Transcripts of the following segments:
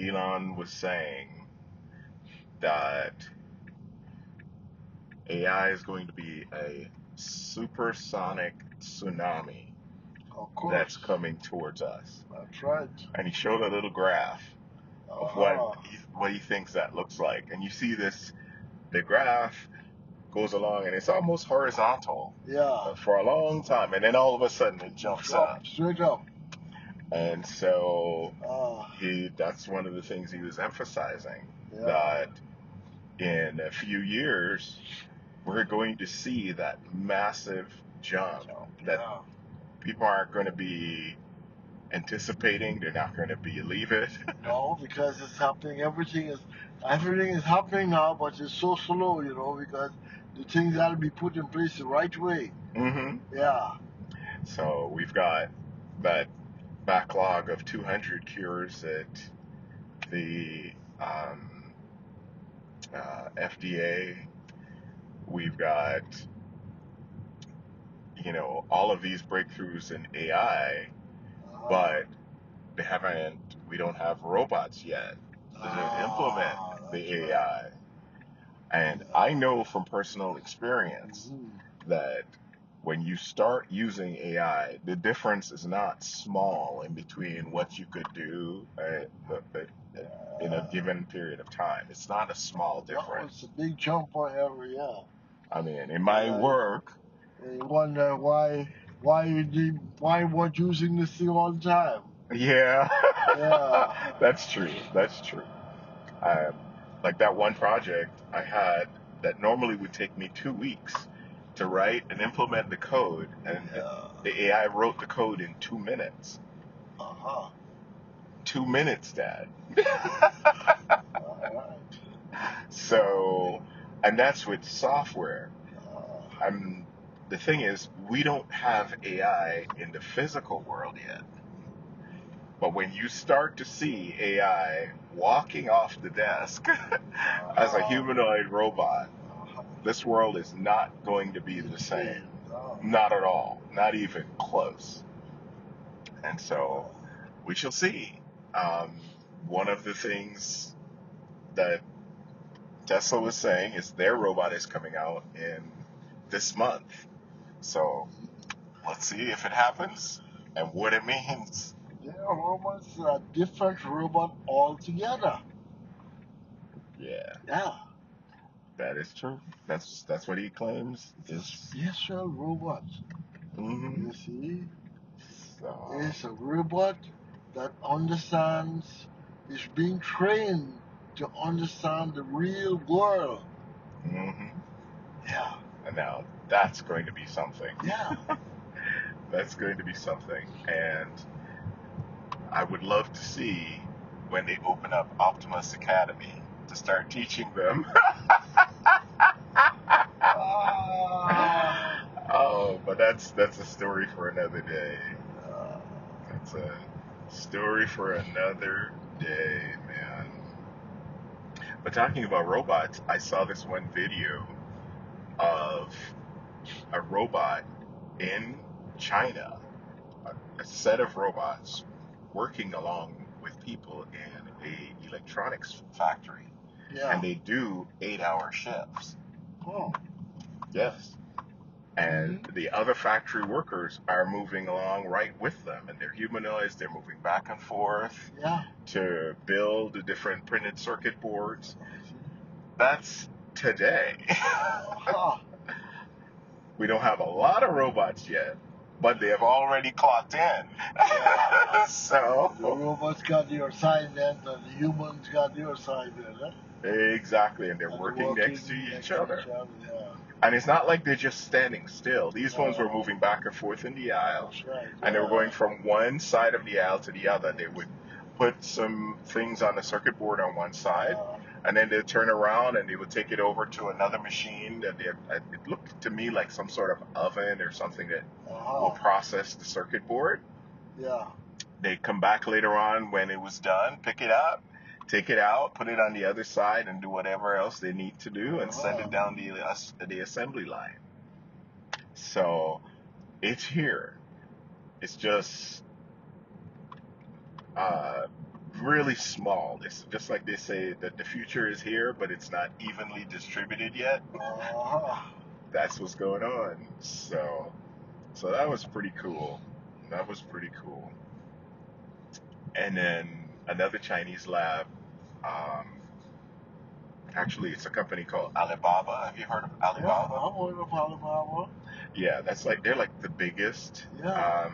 Elon was saying that AI is going to be a supersonic tsunami Of course. that's coming towards us. That's right. And he showed a little graph of Uh-huh. what he thinks that looks like. And you see the graph goes along and it's almost horizontal Yeah. for a long time, and then all of a sudden it jumps up. Straight up. And so Ah. that's one of the things he was emphasizing, Yeah. that in a few years we're going to see that massive jump that Yeah. people aren't going to be anticipating. They're not going to believe it. No, because it's happening. Everything is happening now, but it's so slow, because the things got to be put in place the right way. Hmm. Yeah. So we've got that backlog of 200 cures that the FDA. We've got, all of these breakthroughs in AI, but we don't have robots yet to implement the That's AI. And I know from personal experience right. that when you start using AI, the difference is not small in between what you could do in a given period of time. It's not a small No, difference. it's a big jump for every year. I mean, in my work, You wonder why weren't using this thing all the time? yeah, Yeah. that's true. That's true. Like that one project I had that normally would take me 2 weeks to write and implement the code, and the AI wrote the code in 2 minutes. 2 minutes, Dad. All right. So, and that's with software. The thing is, we don't have AI in the physical world yet. But when you start to see AI walking off the desk as a humanoid robot, this world is not going to be the same. Not at all. Not even close. And so we shall see. One of the things that Tesla was saying is their robot is coming out in this month. So let's see if it happens and what it means. Their robots are a different robot altogether. Yeah, Yeah. that is true. That's what he claims. It's a special robot. Mm-hmm. You see? So, It's a robot that understands, is being trained to understand the real world. mm-hmm. Yeah. And now that's going to be something. Yeah. That's going to be something. And I would love to see when they open up Optimus Academy to start teaching them. Oh, but that's a story for another day. That's a story for another day, man. But talking about robots, I saw this one video of a robot in China, a set of robots working along with people in a electronics factory, Yeah. and they do 8-hour shifts. Oh. Yes. And the other factory workers are moving along right with them, and they're humanoids. They're moving back and forth to build the different printed circuit boards. That's today. We don't have a lot of robots yet, but they have already clocked in. So the robots got your assignment, and the humans got your assignment. Exactly, and they're working next to each other. Yeah. And it's not like they're just standing still. These ones were moving back and forth in the aisle. That's right. And they were going from one side of the aisle to the other. They would put some things on the circuit board on one side, and then they'd turn around and they would take it over to another machine that it looked to me like some sort of oven or something that will process the circuit board. Yeah. They'd come back later on when it was done, pick it up, take it out, put it on the other side, and do whatever else they need to do, and send it down the assembly line. So it's here. It's just really small. It's just like they say that the future is here, but it's not evenly distributed yet. Uh-huh. That's what's going on. So that was pretty cool. That was pretty cool. And then another Chinese lab. Um, Actually, it's a company called Alibaba. Have you heard of Yeah, Alibaba? I'm going to Alibaba. Yeah, that's like they're like the biggest Yeah.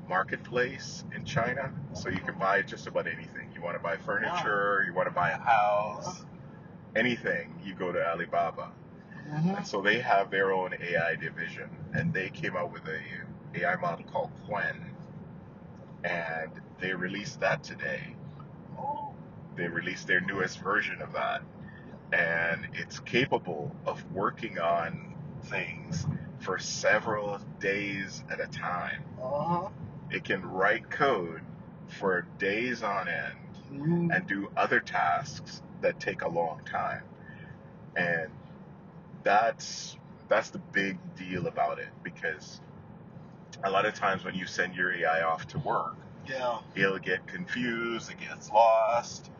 marketplace in China. So you can buy just about anything. You want to buy Wow. furniture, you want to buy a house, anything, you go to Alibaba. Mm-hmm. And so they have their own AI division, and they came out with a AI model called Quen, and they released that today. Oh. They released their newest version of that, and it's capable of working on things for several days at a time. Uh-huh. It can write code for days on end Mm-hmm. and do other tasks that take a long time. And that's the big deal about it, because a lot of times when you send your AI off to work, Yeah. it'll get confused, it gets lost,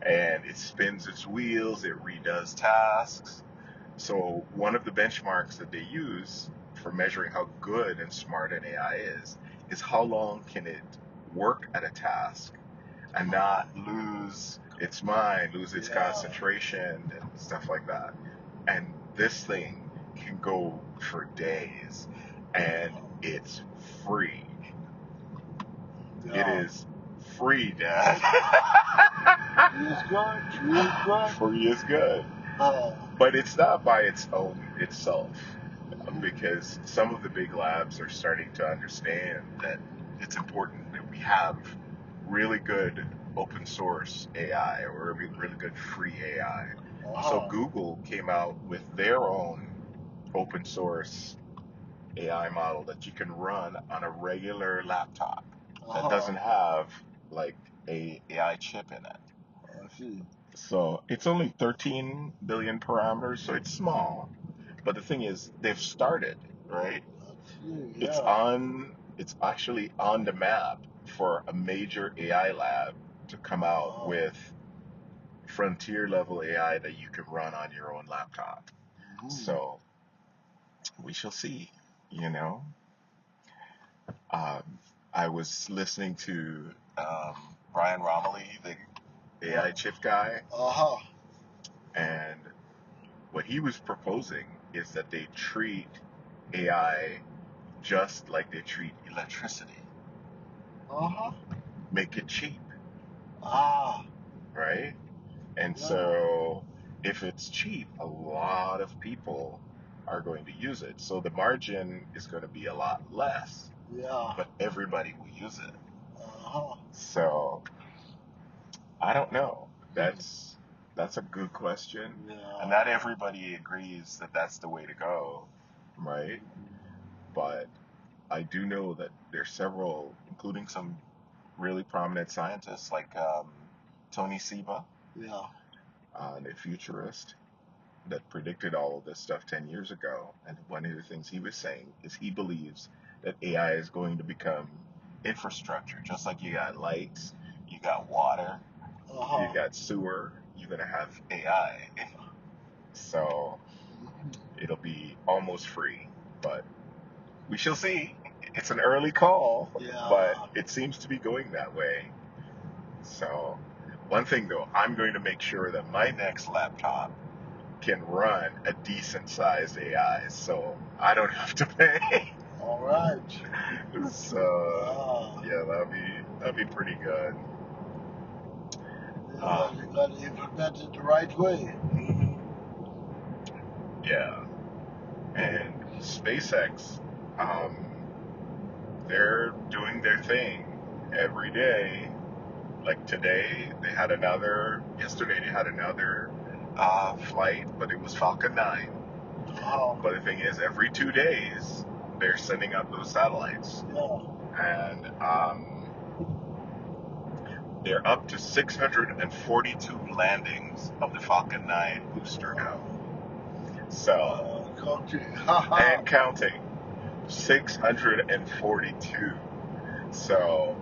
and it spins its wheels, it redoes tasks. So one of the benchmarks that they use for measuring how good and smart an AI is how long can it work at a task and not lose its mind, lose its Yeah. concentration and stuff like that. And this thing can go for days, and it's free. It Yeah. is free, Dad. Free is good. Free is good. Free is good. But it's not by its own itself, because some of the big labs are starting to understand that it's important that we have really good open source AI, or really good free AI. So Uh-huh. Google came out with their own open source AI model that you can run on a regular laptop that doesn't Uh-huh. have like a AI chip in it. I see. So it's only 13 billion parameters, so it's small. But the thing is, they've started, right? I see. It's Yeah. on, it's actually on the map for a major AI lab to come out Uh-huh. with frontier level AI that you can run on your own laptop. Mm-hmm. So we shall see, you know. Um, I was listening to Brian Romilly, the AI chip guy, Uh-huh. and what he was proposing is that they treat AI just like they treat electricity. Uh-huh. Make it cheap, Ah. right? And Yeah. so if it's cheap, a lot of people are going to use it. So the margin is going to be a lot less, Yeah. but everybody will use it. Uh-huh. So I don't know. That's a good question. And Yeah. not everybody agrees that that's the way to go, right? But I do know that there's several, including some really prominent scientists like Tony Seba, Yeah. the futurist that predicted all of this stuff 10 years ago. And one of the things he was saying is he believes that AI is going to become infrastructure, just like you got lights, you got water, you Uh-huh. got sewer, you're going to have AI. So Mm-hmm. it'll be almost free, but we shall see. It's an early call, but Yeah. it seems to be going that way. So, one thing though, I'm going to make sure that my next laptop can run a decent sized AI, so I don't have to pay. All right. So, Ah. yeah, that'd be pretty good. Yeah, Um, you got to implement it the right way. mhm, yeah, and SpaceX, um, they're doing their thing every day. Like today, yesterday they had another flight, but it was Falcon 9. Uh-huh. But the thing is, every 2 days, they're sending up those satellites. Yeah. And they're up to 642 landings of the Falcon 9 booster now. So, Counting. Haha. and counting, 642. So,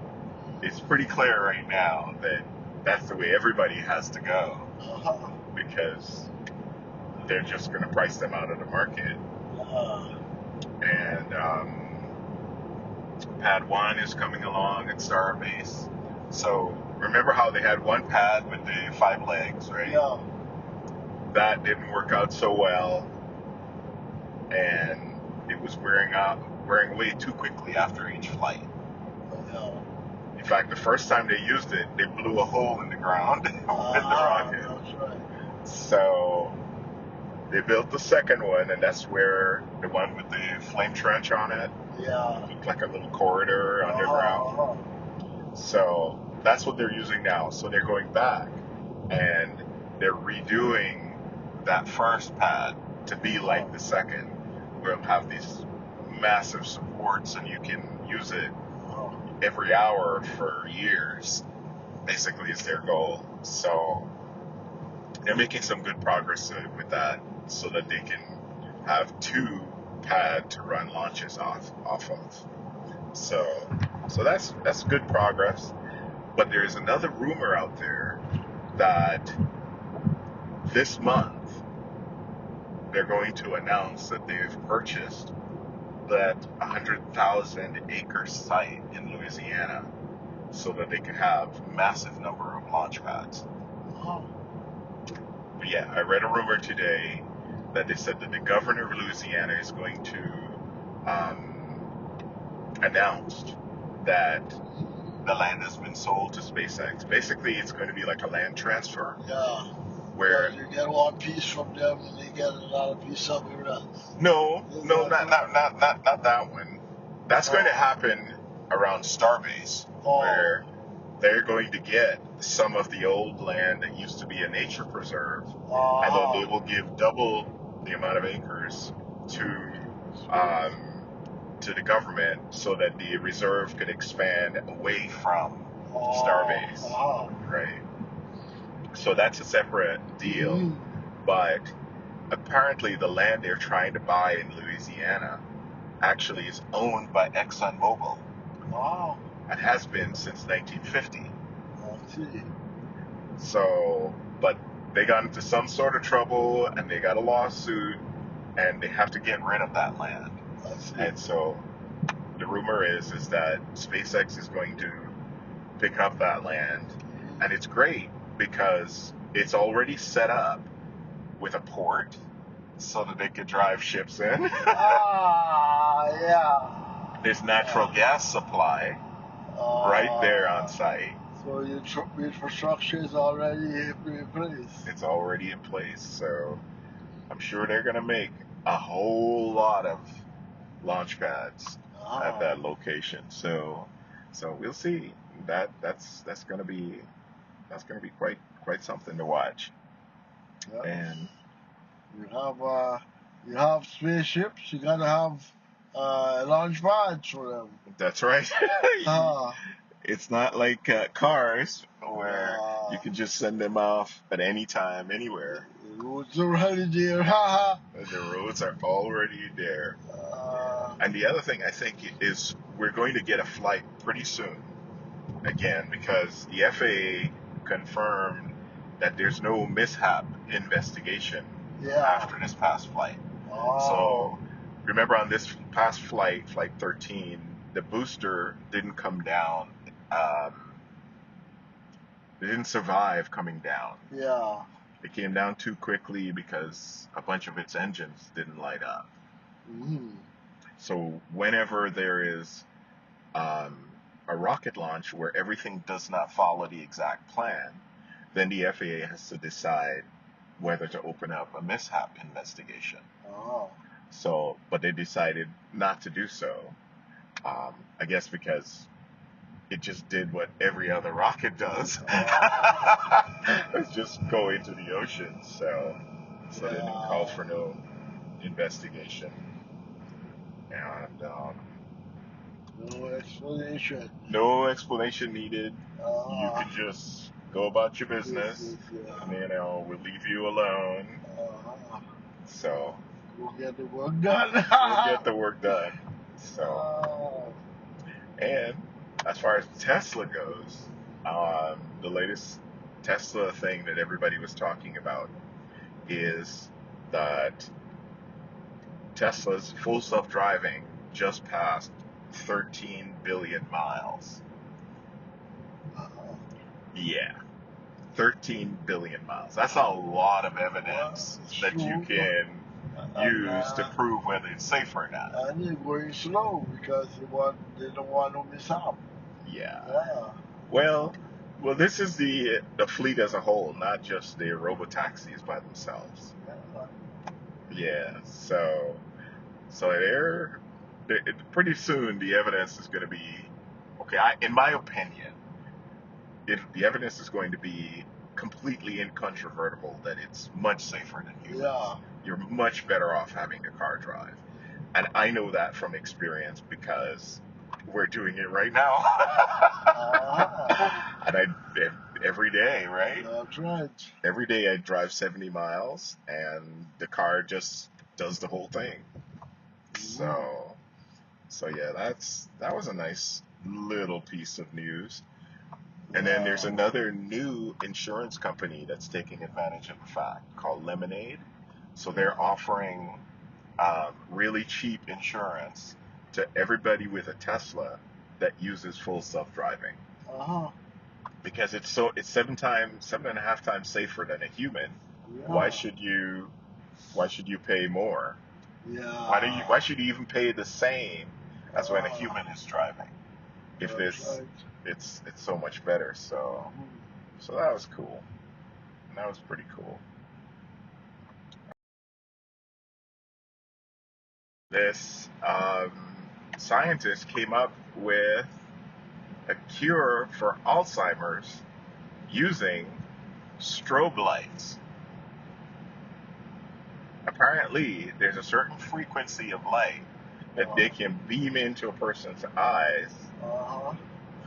it's pretty clear right now that that's the way everybody has to go because they're just going to price them out of the market. And Pad 1 is coming along at Starbase. So remember how they had one pad with the 5 legs, right? Yeah. That didn't work out so well, and it was wearing away too quickly after each flight. Yeah. In fact, the first time they used it, they blew a hole in the ground with the rocket. That's right. So they built the second one, and that's where the one with the flame trench on it looked like a little corridor underground. So that's what they're using now. So they're going back, and they're redoing that first pad to be like the second, where it'll have these massive supports, and you can use it every hour for years, basically, is their goal. So they're making some good progress with that, so that they can have 2 pad to run launches off of. So that's good progress. But there's another rumor out there that this month they're going to announce that they've purchased that 100,000 acre site in Louisiana, so that they can have massive number of launch pads. But yeah, I read a rumor today that they said that the governor of Louisiana is going to announce that the land has been sold to SpaceX. Basically, it's going to be like a land transfer. Yeah. Where you get one piece from them and you get another piece somewhere else. No, not that one. That's going to happen around Starbase, where they're going to get some of the old land that used to be a nature preserve, and then they will give double the amount of acres to the government, so that the reserve could expand away from Starbase, right? So that's a separate deal, but apparently the land they're trying to buy in Louisiana actually is owned by ExxonMobil. Wow. It has been since 1950. I see. So, but they got into some sort of trouble, and they got a lawsuit, and they have to get rid of that land. I see. And so the rumor is that SpaceX is going to pick up that land, and it's great because it's already set up with a port so that they could drive ships in. Yeah. There's natural gas supply right there on site. So your infrastructure is already in place. It's already in place, so I'm sure they're going to make a whole lot of launch pads at that location. So we'll see. That's going to be quite something to watch. Yes. And you have spaceships. You gotta have launch pads for them. That's right. It's not like cars where you can just send them off at any time, anywhere. The roads are already there. The roads are already there. And the other thing I think is we're going to get a flight pretty soon, again, because the FAA confirmed that there's no mishap investigation after this past flight. So remember, on this past flight, Flight 13, the booster didn't come down. It didn't survive coming down. Yeah. It came down too quickly because a bunch of its engines didn't light up. So whenever there is a rocket launch where everything does not follow the exact plan, then the FAA has to decide whether to open up a mishap investigation. So, but they decided not to do so. I guess because it just did what every other rocket does. It's just go into the ocean. So they didn't call for no investigation. And no explanation. No explanation needed. You can just go about your business, and we'll leave you alone. So we'll get the work done. We'll get the work done. So, and as far as Tesla goes, the latest Tesla thing that everybody was talking about is that Tesla's full self-driving just passed 13 billion miles. Yeah, 13 billion miles. That's a lot of evidence that you can use to prove whether it's safe or not. And they're going slow because they don't want no mishap. Yeah. Yeah. Well, this is the fleet as a whole, not just the robotaxis by themselves. Yeah. So they're pretty soon the evidence is going to be okay. In my opinion, the evidence is going to be completely incontrovertible that it's much safer than humans. Yeah. You're much better off having the car drive, and I know that from experience because we're doing it right now. And every day, right? That's right. Every day I drive 70 miles, and the car just does the whole thing. So yeah, that was a nice little piece of news. And then there's another new insurance company that's taking advantage of the fact called Lemonade. So they're offering really cheap insurance to everybody with a Tesla that uses full self-driving. Because it's 7.5 times safer than a human. Yeah. Why should you pay more? Yeah. Why should you even pay the same as when a human is driving? If it's so much better. So that was cool. That was pretty cool. This scientist came up with a cure for Alzheimer's using strobe lights. Apparently, there's a certain frequency of light that they can beam into a person's eyes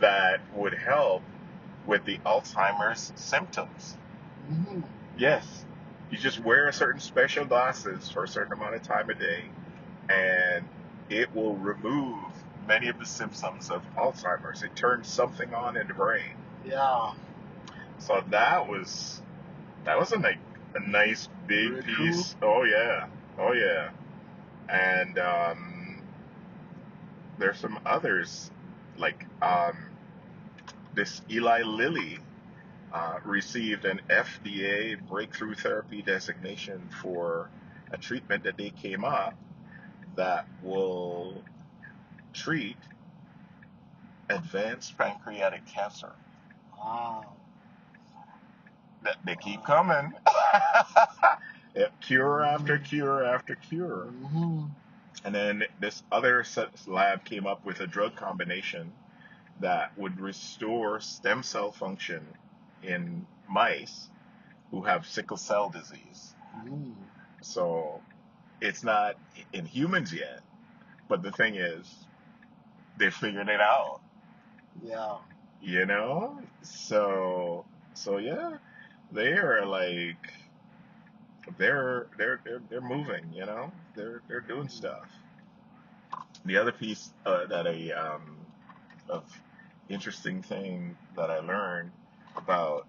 that would help with the Alzheimer's symptoms. Yes, you just wear a certain special glasses for a certain amount of time a day, and it will remove many of the symptoms of Alzheimer's. It turns something on in the brain. Yeah. So that was a nice big Very piece. cool. Oh yeah. And there's some others like this Eli Lilly received an FDA breakthrough therapy designation for a treatment that they came up that will treat advanced pancreatic cancer. Wow. They keep coming. Cure after cure after cure. And then this other lab came up with a drug combination that would restore stem cell function in mice who have sickle cell disease. So it's not in humans yet, but the thing is, they're figuring it out. Yeah. You know? So yeah, they are like they're moving, you know? They're doing stuff. The other piece of interesting thing that I learned about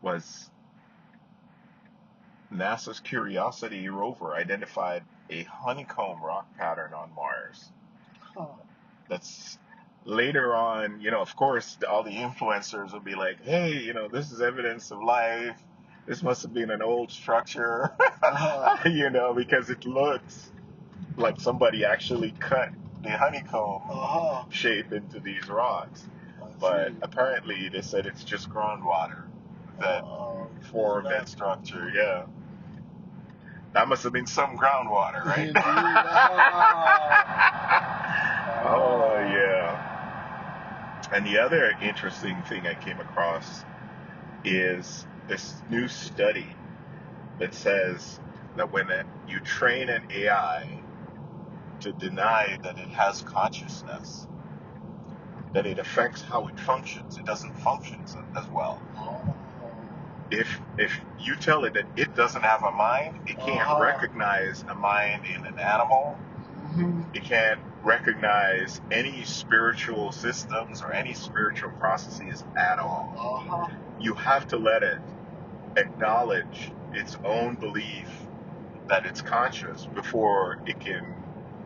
was NASA's Curiosity rover identified a honeycomb rock pattern on Mars. That's later on, of course, all the influencers will be like, hey, this is evidence of life. This must have been an old structure, because it looks like somebody actually cut the honeycomb shape into these rocks. But apparently they said it's just groundwater that formed that structure. Yeah. That must have been some groundwater, right? Oh, yeah. And the other interesting thing I came across is this new study that says that when you train an AI to deny that it has consciousness, that it affects how it functions. It doesn't function as well. If you tell it that it doesn't have a mind, it can't recognize a mind in an animal. It can't recognize any spiritual systems or any spiritual processes at all. Uh-huh. You have to let it acknowledge its own belief that it's conscious before it can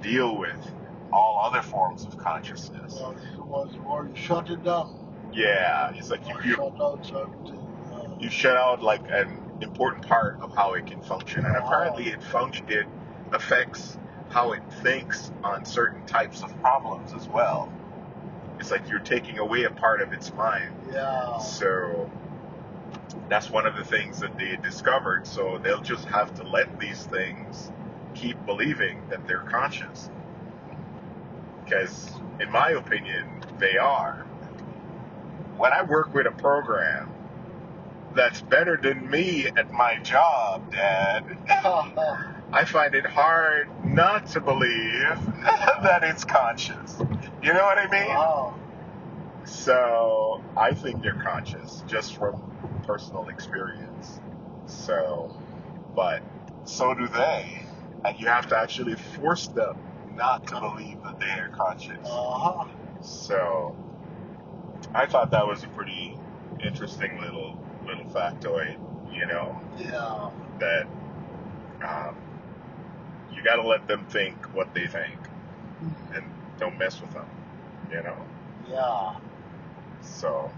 deal with all other forms of consciousness. Or you shut it down. Yeah, it's like Or you shut out certain things. you shut out like an important part of how it can function, and apparently it affects how it thinks on certain types of problems as well. It's like you're taking away a part of its mind. Yeah. So that's one of the things that they discovered. So they'll just have to let these things keep believing that they're conscious. Because, in my opinion, they are. When I work with a program that's better than me at my job, Dad, I find it hard not to believe that it's conscious. You know what I mean? Wow. So I think they're conscious just from personal experience. So, but so do they. And you have to actually force them not to believe that they are conscious. Uh-huh. So I thought that was a pretty interesting little factoid, you know, Yeah. that you got to let them think what they think and don't mess with them, you know. Yeah. So